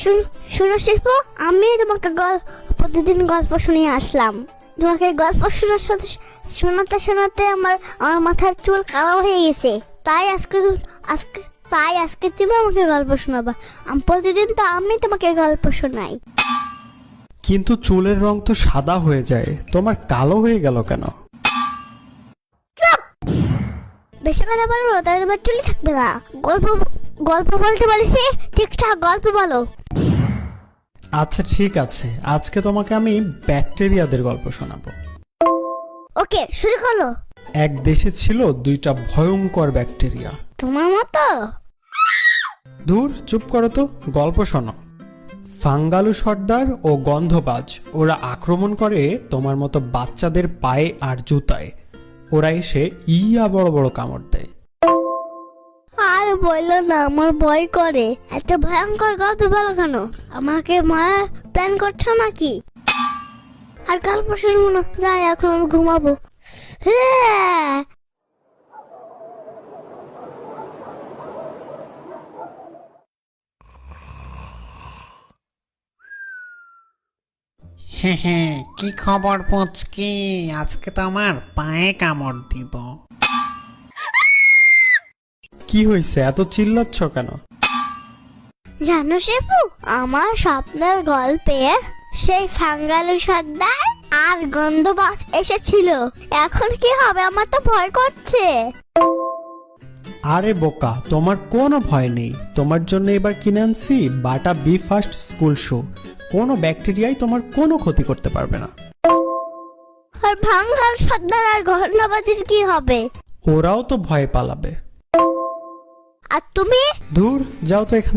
শুনো শিল্পু, আমি তোমাকে প্রতিদিন গল্প শুনিয়ে আসলাম। তোমাকে গল্প শোনাতে শোনাতে আমার মাথার চুল কালো হয়ে গেছে। তাই আজকে তুমি আমাকে গল্প শোনাবা। প্রতিদিন তো আমি তোমাকে গল্প শোনাই। কিন্তু চুলের রং তো সাদা হয়ে যায়, তোমার কালো হয়ে গেল কেন? বেশি কথা বলবো তাহলে তোমার চুলই থাকবে না। গল্প বলতে বলেছি, ঠিকঠাক গল্প বলো। আচ্ছা ঠিক আছে, আজকে তোমাকে আমি ব্যাকটেরিয়াদের গল্প শোনাবো। ওকে, শুরু করো। এক দেশে ছিল দুইটা ভয়ঙ্কর ব্যাকটেরিয়া। তোমার মতো? ধুর, চুপ করো তো, গল্প শোনো। ফাঙ্গালু সর্দার ও গন্ধবাজ ওরা আক্রমণ করে তোমার মতো বাচ্চাদের পায়ে আর জুতায়। ওরা এসে ইয়া বড় বড় কামড় দেয়। আর বললো না, আমার ভয় করে। এত ভয়ঙ্কর গল্প বলো কেন? আমাকে মারার প্ল্যান করছো নাকি? আর গল্প শুনবো না, যাই এখন আমি ঘুমাবো। হ্যাঁ। হ্যাঁ, কি খবর পুচকি? আজকে তো আমার পায়ে কামড় দিব। কি হয়েছে, এত চিল্লাচ্ছ কেন? জানো শেফু, আমার স্বপ্নের গল্পে সেই ফাঙ্গালু সর্দার আর গন্ধবাজ এসেছিল। এখন কি হবে? আমার তো ভয় করছে। আরে বোকা, তোমার কোনো ভয় নেই। তোমার জন্য এবার কিনে আনছি বাটা বি ফার্স্ট স্কুল শু। কোনো ব্যাকটেরিয়াই তোমার কোনো ক্ষতি করতে পারবে না। আর ফাঙ্গাল সর্দার আর গন্ধবাজের কি হবে? ওরাও তো ভয় পালাবে। আর তুমি? দূর যাও তো এখান